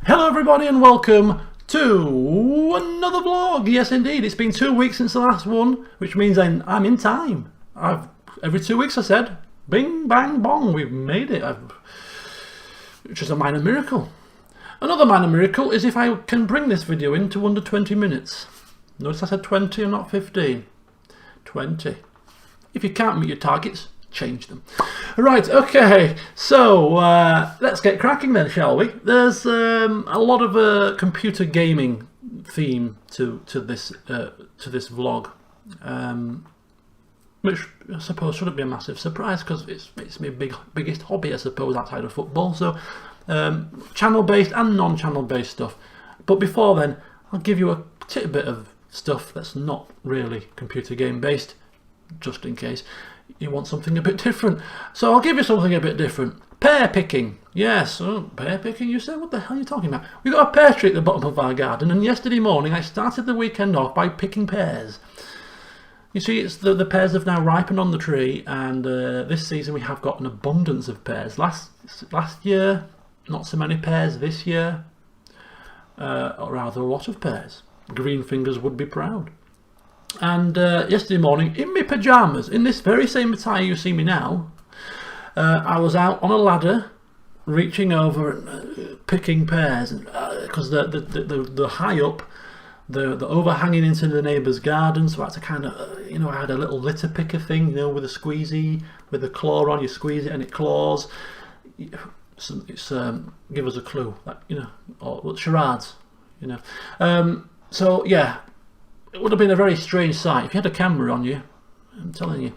Hello everybody and welcome to another vlog. Yes indeed, it's been 2 weeks since the last one, which means I'm in time. Every 2 weeks I said, bing bang bong, we've made it. Which is a minor miracle. Another minor miracle is if I can bring this video into under 20 minutes. Notice I said 20 and not 15. 20. If you can't meet your targets, change them. Right, okay, so let's get cracking then, shall we? There's a lot of computer gaming theme to this vlog, which I suppose shouldn't be a massive surprise because it's my biggest hobby, I suppose, outside of football. So channel-based and non-channel-based stuff. But before then, I'll give you a tidbit of stuff that's not really computer game-based, just in case you want something a bit different. So I'll give you something a bit different. Pear picking. Yes, pear picking, you say? What the hell are you talking about? We've got a pear tree at the bottom of our garden, and yesterday morning I started the weekend off by picking pears. You see, it's the pears have now ripened on the tree, and this season we have got an abundance of pears. Last year, not so many pears. This year, or rather a lot of pears. Green fingers would be proud. And yesterday morning, in my pyjamas, in this very same attire you see me now, I was out on a ladder, reaching over and picking pears, because the high up, the overhanging into the neighbour's garden, so I had to kind of, I had a little litter picker thing, with a squeezy, with a claw on, you squeeze it and it claws. It's give us a clue, or charades, So yeah. It would have been a very strange sight if you had a camera on you. I'm telling you,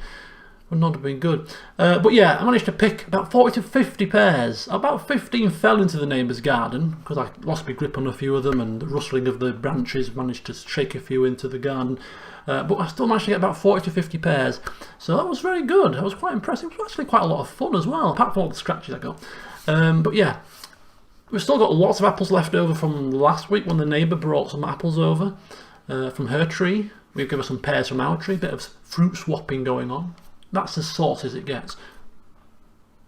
would not have been good. But yeah, I managed to pick about 40 to 50 pears. About 15 fell into the neighbour's garden because I lost my grip on a few of them, and the rustling of the branches managed to shake a few into the garden. But I still managed to get about 40 to 50 pears. So that was very good. I was quite impressed. It was actually quite a lot of fun as well, apart from all the scratches I got. But yeah, we've still got lots of apples left over from last week when the neighbour brought some apples over. From her tree. We've given her some pears from our tree. Bit of fruit swapping going on. That's as sauce as it gets.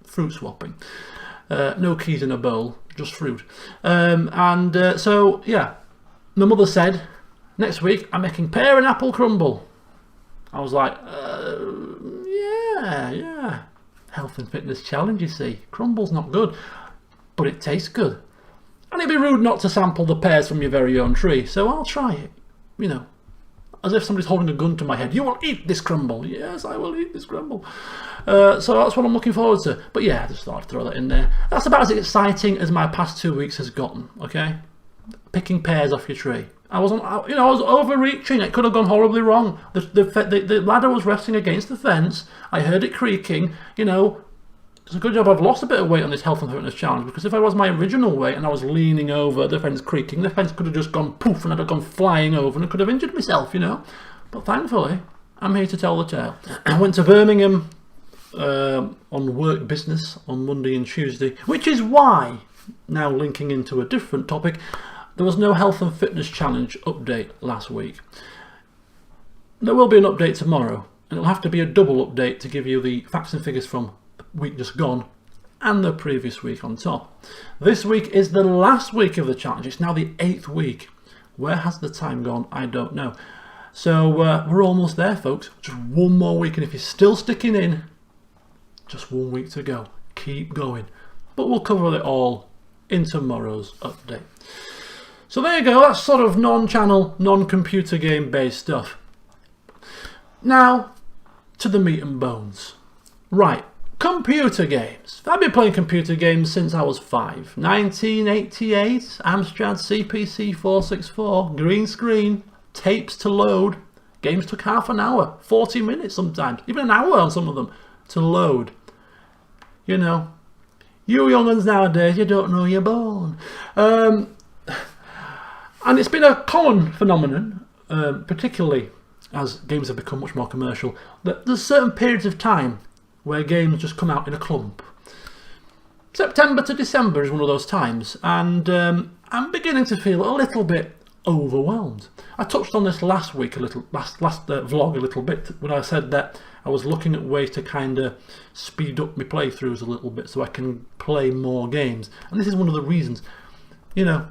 Fruit swapping. No keys in a bowl, just fruit. So yeah, my mother said, next week I'm making pear and apple crumble. I was like, yeah. Health and fitness challenge, you see. Crumble's not good, but it tastes good. And it'd be rude not to sample the pears from your very own tree, so I'll try it. As if somebody's holding a gun to my head. You will eat this crumble. Yes, I will eat this crumble. So that's what I'm looking forward to. But yeah, I just thought I'd throw that in there. That's about as exciting as my past 2 weeks has gotten. Okay, picking pears off your tree. I was overreaching. It could have gone horribly wrong. The ladder was resting against the fence. I heard it creaking. It's a good job I've lost a bit of weight on this health and fitness challenge, because if I was my original weight and I was leaning over the fence creaking, the fence could have just gone poof and I'd have gone flying over and I could have injured myself, But thankfully, I'm here to tell the tale. I went to Birmingham on work business on Monday and Tuesday, which is why, now linking into a different topic, there was no health and fitness challenge update last week. There will be an update tomorrow, and it'll have to be a double update to give you the facts and figures from week just gone and the previous week on top. This week is the last week of the challenge. It's now the 8th week. Where has the time gone? I don't know. So we're almost there, folks. Just one more week, and if you're still sticking in, just 1 week to go. Keep going. But we'll cover it all in tomorrow's update. So there you go. That's sort of non-channel, non-computer game based stuff. Now to the meat and bones. Right. Computer games. I've been playing computer games since I was 5. 1988, Amstrad CPC 464, green screen, tapes to load. Games took half an hour, 40 minutes sometimes, even an hour on some of them to load. You young'uns nowadays, you don't know you're born. And it's been a common phenomenon, particularly as games have become much more commercial, that there's certain periods of time where games just come out in a clump. September to December is one of those times, and I'm beginning to feel a little bit overwhelmed. I touched on this last week a little, last vlog a little bit, when I said that I was looking at ways to kind of speed up my playthroughs a little bit so I can play more games. And this is one of the reasons. You know,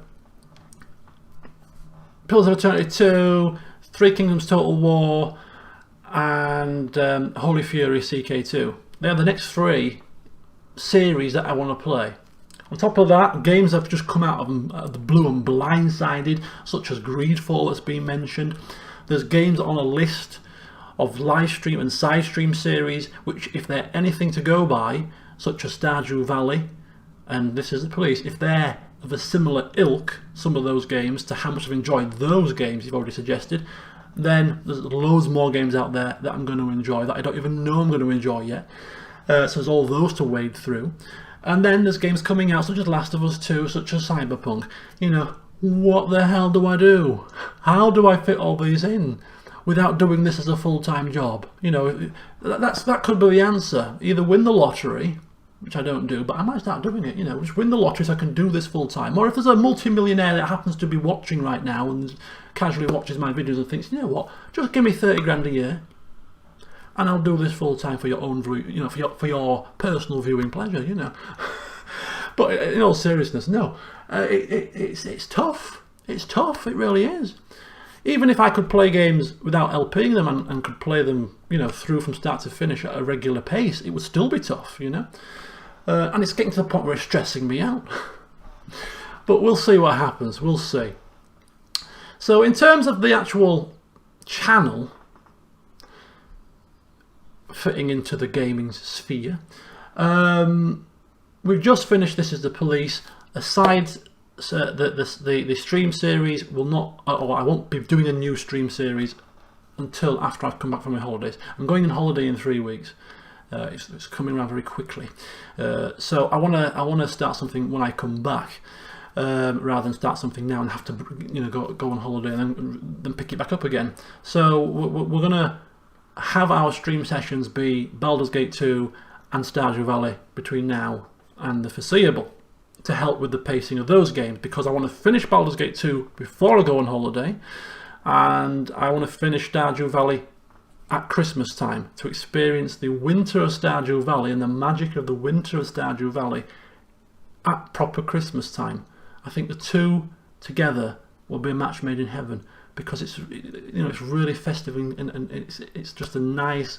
Pillars of Eternity 2, Three Kingdoms Total War, and Holy Fury CK2. They're the next 3 series that I want to play. On top of that, games have just come out of the blue and blindsided, such as Greedfall that's been mentioned. There's games on a list of live stream and side stream series, which, if they're anything to go by, such as Stardew Valley and This Is the Police, if they're of a similar ilk, some of those games, to how much I've enjoyed those games you've already suggested, then there's loads more games out there that I'm going to enjoy that I don't even know I'm going to enjoy yet. So there's all those to wade through. And then there's games coming out such as Last of Us 2, such as Cyberpunk. You know, what the hell do I do? How do I fit all these in without doing this as a full-time job? You know, that could be the answer. Either win the lottery, which I don't do, but I might start doing it, you know, just win the lottery so I can do this full-time. Or if there's a multi-millionaire that happens to be watching right now and casually watches my videos and thinks, you know what, just give me 30 grand a year and I'll do this full-time for your own, you know, for your personal viewing pleasure, you know. But in all seriousness, no, it's tough. It's tough, it really is. Even if I could play games without LPing them and could play them, you know, through from start to finish at a regular pace, it would still be tough, you know. And it's getting to the point where it's stressing me out. But we'll see what happens, we'll see. So in terms of the actual channel fitting into the gaming sphere, we've just finished This Is the Police. Aside the stream series will not, or I won't be doing a new stream series until after I've come back from my holidays. I'm going on holiday in 3 weeks. It's coming around very quickly. So I want to start something when I come back, rather than start something now and have to, you know, go on holiday and then pick it back up again. So we're gonna have our stream sessions be Baldur's Gate 2 and Stardew Valley between now and the foreseeable, to help with the pacing of those games, because I want to finish Baldur's Gate 2 before I go on holiday, and I want to finish Stardew Valley at Christmas time to experience the winter of Stardew Valley and the magic of the winter of Stardew Valley at proper Christmas time. I think the two together will be a match made in heaven, because it's, you know, it's really festive and it's just a nice,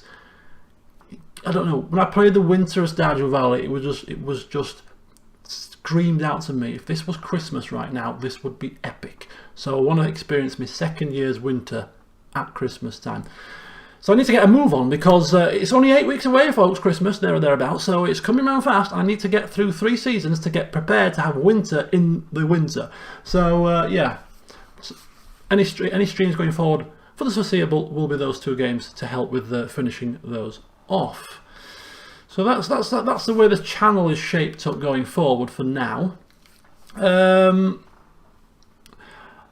I don't know, when I played the winter of Stardew Valley, it was just screamed out to me, if this was Christmas right now, this would be epic. So I want to experience my second year's winter at Christmas time. So I need to get a move on, because it's only 8 weeks away, folks, Christmas, there or thereabouts, so it's coming around fast. I need to get through 3 seasons to get prepared to have winter in the winter. So yeah, any streams going forward for the foreseeable will be those 2 games to help with finishing those off. So that's the way the channel is shaped up going forward for now.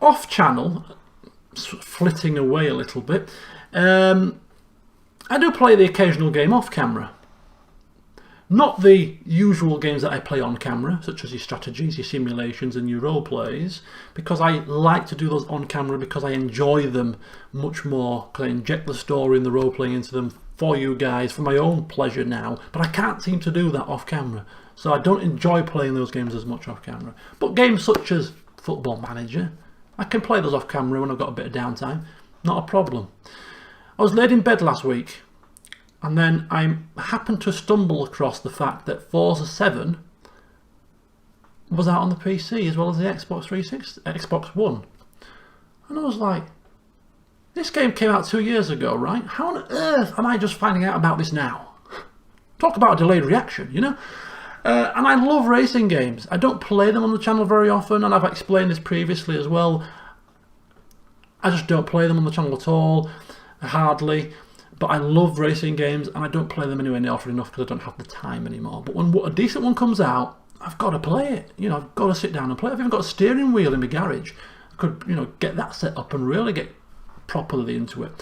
Off channel, flitting away a little bit, I do play the occasional game off camera. Not the usual games that I play on camera, such as your strategies, your simulations and your role plays, because I like to do those on camera because I enjoy them much more, because I inject the story and the role playing into them for you guys, for my own pleasure now, but I can't seem to do that off camera. So I don't enjoy playing those games as much off camera. But games such as Football Manager, I can play those off camera when I've got a bit of downtime, not a problem. I was laid in bed last week, and then I happened to stumble across the fact that Forza 7 was out on the PC as well as the Xbox 360, Xbox One. And I was like, this game came out 2 years ago, right? How on earth am I just finding out about this now? Talk about a delayed reaction, you know? And I love racing games. I don't play them on the channel very often, and I've explained this previously as well. I just don't play them on the channel at all, hardly. But I love racing games, and I don't play them anywhere near often enough because I don't have the time anymore. But when a decent one comes out, I've got to play it. You know, I've got to sit down and play it. I've even got a steering wheel in my garage. I could, you know, get that set up and really get properly into it.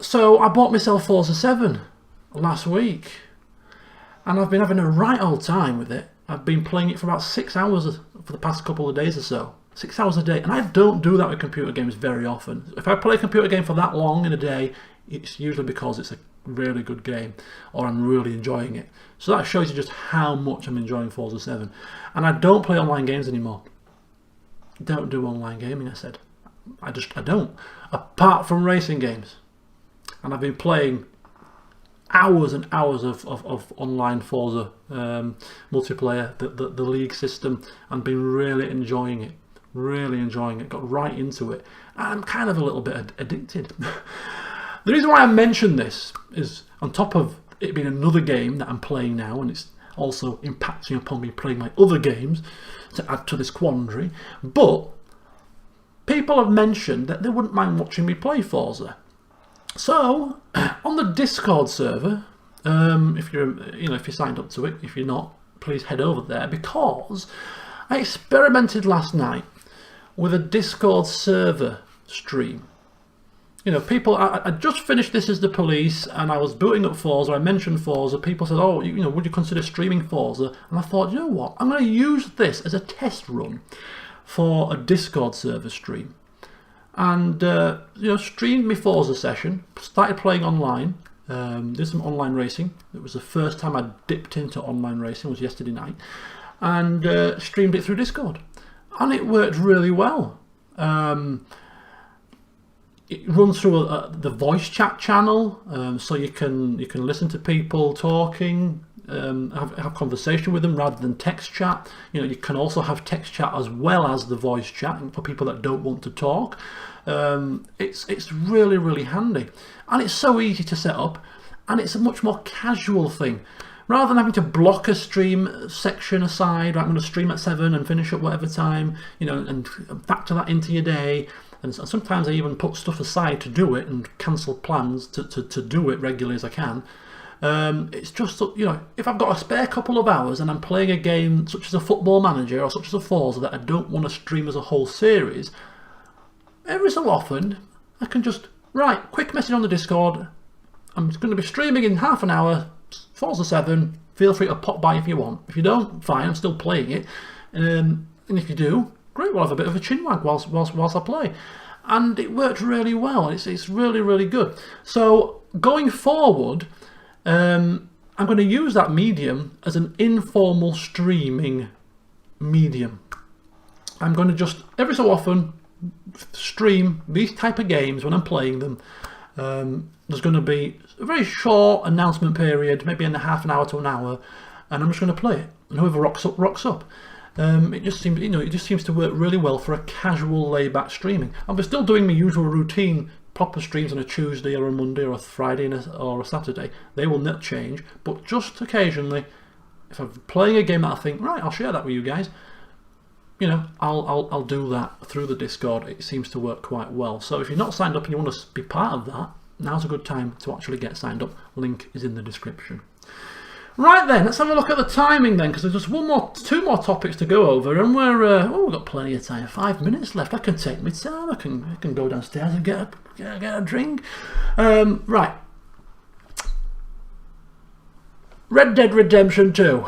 So I bought myself Forza 7 last week, and I've been having a right old time with it. I've been playing it for about 6 hours for the past couple of days or so. 6 hours a day, and I don't do that with computer games very often. If I play a computer game for that long in a day, it's usually because it's a really good game, or I'm really enjoying it. So that shows you just how much I'm enjoying Forza 7. And I don't play online games anymore. Don't do online gaming, I said. I don't. Apart from racing games. And I've been playing hours and hours of online Forza multiplayer, the league system, and been really enjoying it. Really enjoying it. Got right into it. And I'm kind of a little bit addicted. The reason why I mention this is, on top of it being another game that I'm playing now, and it's also impacting upon me playing my other games to add to this quandary, but people have mentioned that they wouldn't mind watching me play Forza. So on the Discord server, if you're signed up to it, if you're not, please head over there, because I experimented last night with a Discord server stream. You know, people, I just finished This Is the Police, and I was booting up Forza. I mentioned Forza. People said, oh, would you consider streaming Forza? And I thought, you know what, I'm going to use this as a test run for a Discord server stream. And streamed my Forza session, started playing online, did some online racing. It was the first time I dipped into online racing, was yesterday night, and streamed it through Discord, and it worked really well. It runs through the voice chat channel, so you can listen to people talking, have conversation with them rather than text chat. You can also have text chat as well as the voice chat for people that don't want to talk. It's really, really handy, and it's so easy to set up, and it's a much more casual thing. Rather than having to block a stream section aside, right, I'm going to stream at 7 and finish at whatever time, and factor that into your day. And sometimes I even put stuff aside to do it and cancel plans to do it regularly as I can. It's just, if I've got a spare couple of hours and I'm playing a game such as a Football Manager or such as a Forza that I don't want to stream as a whole series, every so often I can just, quick message on the Discord, I'm going to be streaming in half an hour, Forza 7, feel free to pop by if you want. If you don't, fine, I'm still playing it. And if you do, great, we'll have a bit of a chinwag whilst I play. And it worked really well. It's really, really good. So going forward, I'm going to use that medium as an informal streaming medium. I'm going to just every so often stream these type of games when I'm playing them. There's going to be a very short announcement period, maybe in a half an hour to an hour, and I'm just going to play it. And whoever rocks up. It just seems to work really well for a casual layback streaming. I'm still doing my usual routine, proper streams on a Tuesday or a Monday or a Friday or a Saturday. They will not change, but just occasionally, if I'm playing a game that I think, I'll share that with you guys, I'll do that through the Discord. It seems to work quite well. So if you're not signed up and you want to be part of that, now's a good time to actually get signed up. Link is in the description. Right then, let's have a look at the timing then, because there's just two more topics to go over, and we've got plenty of time. 5 minutes left. I can take my time. I can go downstairs and get a drink. Right. Red Dead Redemption 2.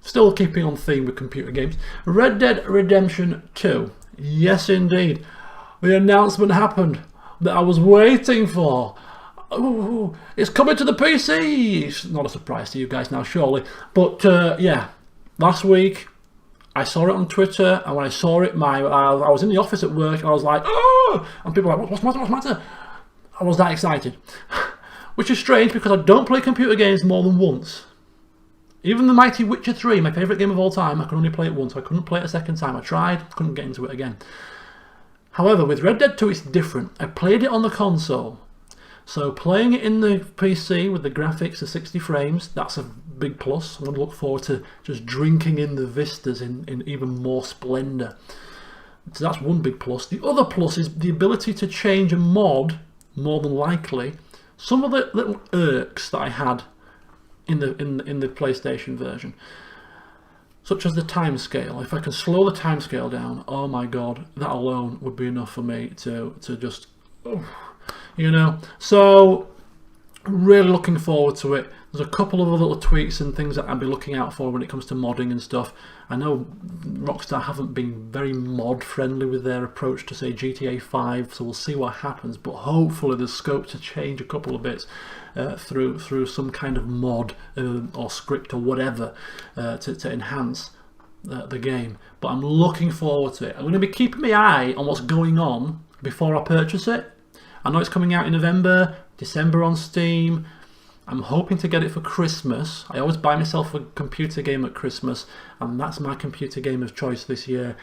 Still keeping on theme with computer games. Red Dead Redemption 2. Yes, indeed. The announcement happened that I was waiting for. Oh, it's coming to the PC. It's not a surprise to you guys now, surely. But yeah, last week I saw it on Twitter, and when I saw it, I was in the office at work, and I was like, oh! And people were like, what's the matter? I was that excited. Which is strange, because I don't play computer games more than once. Even the mighty Witcher 3, my favourite game of all time, I could only play it once. I couldn't play it a second time. I tried, couldn't get into it again. However, with Red Dead 2, it's different. I played it on the console. So playing it in the PC with the graphics of 60 frames, that's a big plus. I'm going to look forward to just drinking in the vistas in even more splendour. So that's one big plus. The other plus is the ability to change a mod, more than likely. Some of the little irks that I had in the PlayStation version, such as the timescale. If I can slow the timescale down, oh my god, that alone would be enough for me to just... So really looking forward to it. There's a couple of other little tweaks and things that I'd be looking out for when it comes to modding and stuff. I know Rockstar haven't been very mod friendly with their approach to, say, GTA 5, so we'll see what happens, but hopefully there's scope to change a couple of bits through some kind of mod or script or whatever to enhance the game. But I'm looking forward to it. I'm going to be keeping my eye on what's going on before I purchase it. I know it's coming out in November, December on Steam. I'm hoping to get it for Christmas. I always buy myself a computer game at Christmas, and that's my computer game of choice this year.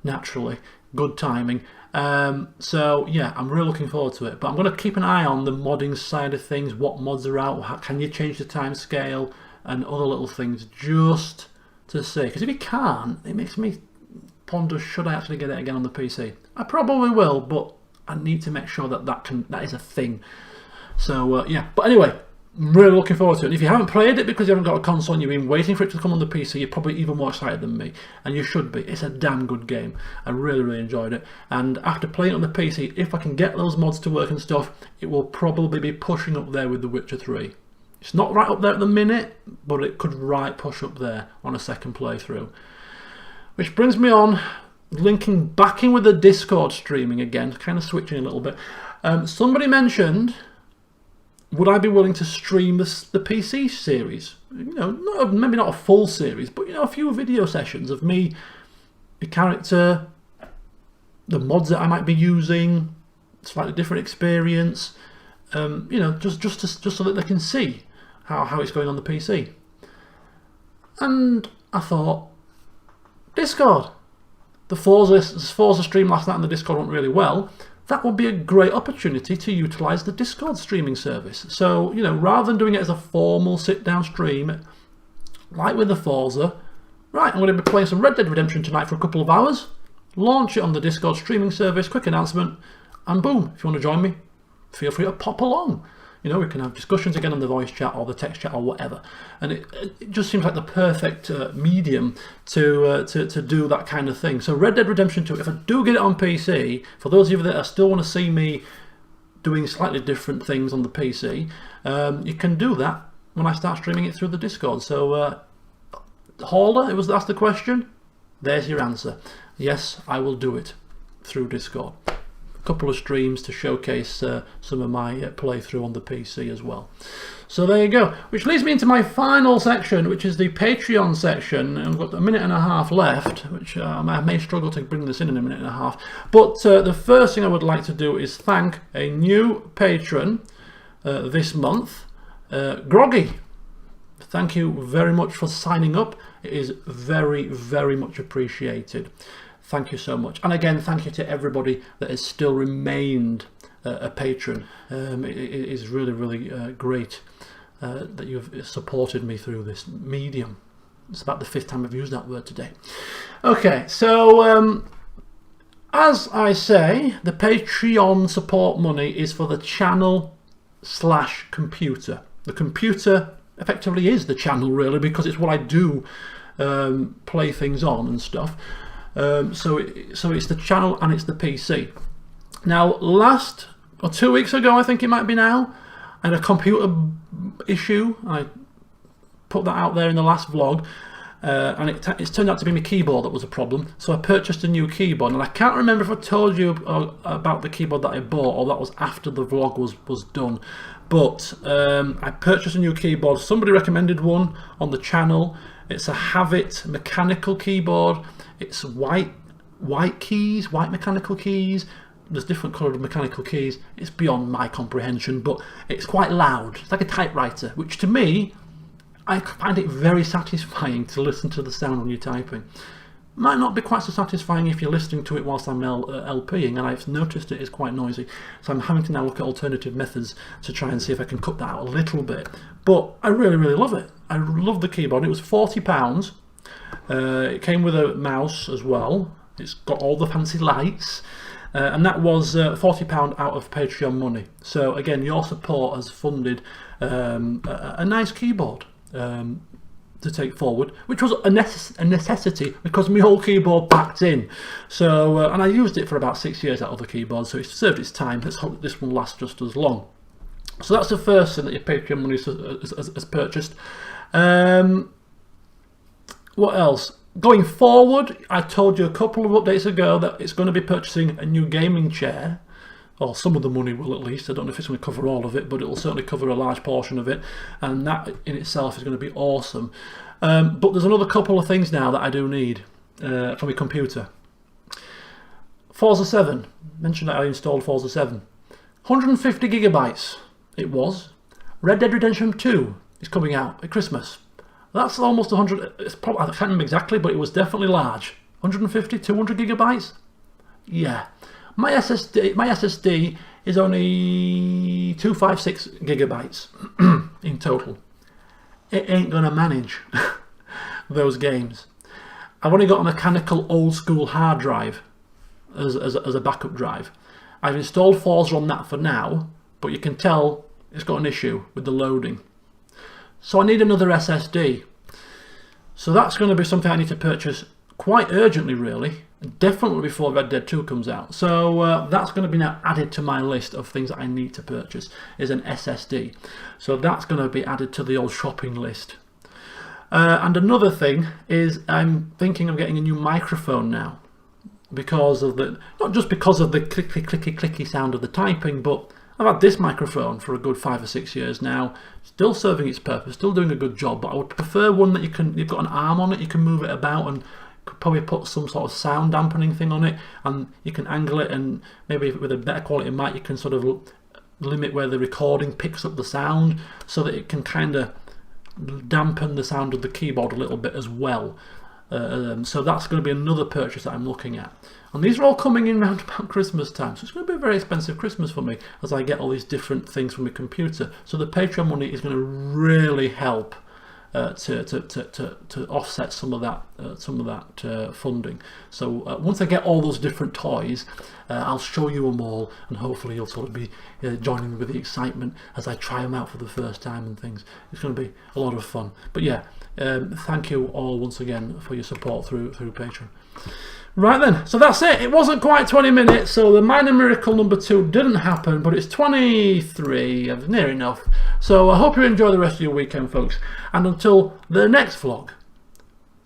Naturally, good timing. So yeah, I'm really looking forward to it. But I'm going to keep an eye on the modding side of things, what mods are out, how can you change the time scale, and other little things, just to see. Because if you can't, it makes me ponder, should I actually get it again on the PC? I probably will, but I need to make sure that is a thing. So yeah, but anyway, I'm really looking forward to it. And if you haven't played it because you haven't got a console and you've been waiting for it to come on the PC, you're probably even more excited than me, and you should be. It's a damn good game. I really enjoyed it, and after playing it on the PC, if I can get those mods to work and stuff, it will probably be pushing up there with The Witcher 3. It's not right up there at the minute, but it could right push up there on a second playthrough. Which brings me on, linking back in with the Discord streaming again, kind of switching a little bit. Somebody mentioned, would I be willing to stream the PC series? You know, maybe not a full series, but you know, a few video sessions of me, the character, the mods that I might be using, slightly different experience. You know, just so that they can see how it's going on the PC. And I thought, Discord. The Forza stream last night on the Discord went really well. That would be a great opportunity to utilise the Discord streaming service. So, you know, rather than doing it as a formal sit-down stream, like with the Forza, right, I'm going to be playing some Red Dead Redemption tonight for a couple of hours, launch it on the Discord streaming service, quick announcement, and boom, if you want to join me, feel free to pop along. You know, we can have discussions again on the voice chat or the text chat or whatever. And it just seems like the perfect medium to do that kind of thing. So Red Dead Redemption 2, if I do get it on PC, for those of you that still want to see me doing slightly different things on the PC, you can do that when I start streaming it through the Discord. So, Hauler, it was asked the question. There's your answer. Yes, I will do it through Discord. Couple of streams to showcase some of my playthrough on the PC as well. So there you go, which leads me into my final section, which is the Patreon section. I've got a minute and a half left, which I may struggle to bring this in a minute and a half, but the first thing I would like to do is thank a new patron this month, Groggy. Thank you very much for signing up. It is very much appreciated. Thank you so much. And again, thank you to everybody that has still remained a patron. It is really great that you've supported me through this medium. It's about the 5th time I've used that word today. Okay, so as I say, the Patreon support money is for the channel/computer. The computer effectively is the channel, really, because it's what I do play things on and stuff. So it's the channel and it's the PC. Now, 2 weeks ago, I think it might be now, I had a computer issue. I put that out there in the last vlog, and it's turned out to be my keyboard that was a problem. So I purchased a new keyboard, and I can't remember if I told you about the keyboard that I bought, or that was after the vlog was done. But I purchased a new keyboard. Somebody recommended one on the channel. It's a Havit mechanical keyboard. It's white keys, white mechanical keys. There's different coloured mechanical keys. It's beyond my comprehension, but it's quite loud. It's like a typewriter, which to me, I find it very satisfying to listen to the sound when you're typing. Might not be quite so satisfying if you're listening to it whilst I'm LPing, and I've noticed it is quite noisy. So I'm having to now look at alternative methods to try and see if I can cut that out a little bit. But I really love it. I love the keyboard. It was £40. It came with a mouse as well. It's got all the fancy lights, and that was £40 out of Patreon money. So again, your support has funded a nice keyboard to take forward, which was a necessity because my whole keyboard packed in. So and I used it for about 6 years, that other keyboard, so it served its time. Let's hope that this one lasts just as long. So that's the first thing that your Patreon money has purchased. What else? Going forward, I told you a couple of updates ago that it's going to be purchasing a new gaming chair. Or some of the money will, at least. I don't know if it's going to cover all of it, but it will certainly cover a large portion of it. And that in itself is going to be awesome. But there's another couple of things now that I do need for my computer. Forza 7. Mentioned that I installed Forza 7. 150 gigabytes it was. Red Dead Redemption 2 is coming out at Christmas. That's almost 100. It's probably, I can't remember exactly, but it was definitely large. 150, 200 gigabytes? Yeah. My SSD is only 256 gigabytes in total. It ain't gonna manage those games. I've only got a mechanical old school hard drive as a backup drive. I've installed Forza on that for now, but you can tell it's got an issue with the loading. So I need another SSD. So that's going to be something I need to purchase quite urgently, really. Definitely before Red Dead 2 comes out. So that's going to be now added to my list of things that I need to purchase, is an SSD. So that's going to be added to the old shopping list. And another thing is I'm thinking of getting a new microphone now. Because of the, not just because of the clicky sound of the typing, but I've had this microphone for a good 5 or 6 years now, still serving its purpose, still doing a good job, but I would prefer one that you've got an arm on it, you can move it about and could probably put some sort of sound dampening thing on it, and you can angle it, and maybe with a better quality mic you can sort of limit where the recording picks up the sound so that it can kind of dampen the sound of the keyboard a little bit as well. So that's going to be another purchase that I'm looking at. And these are all coming in around about Christmas time, so it's going to be a very expensive Christmas for me as I get all these different things from my computer. So the Patreon money is going to really help to offset some of that funding. So once I get all those different toys, I'll show you them all, and hopefully you'll sort of be joining me with the excitement as I try them out for the first time and things. It's going to be a lot of fun. But yeah, thank you all once again for your support through Patreon. Right then, so that's it. It wasn't quite 20 minutes, so the minor miracle number 2 didn't happen, but it's 23, near enough. So I hope you enjoy the rest of your weekend, folks. And until the next vlog,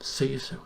see you soon.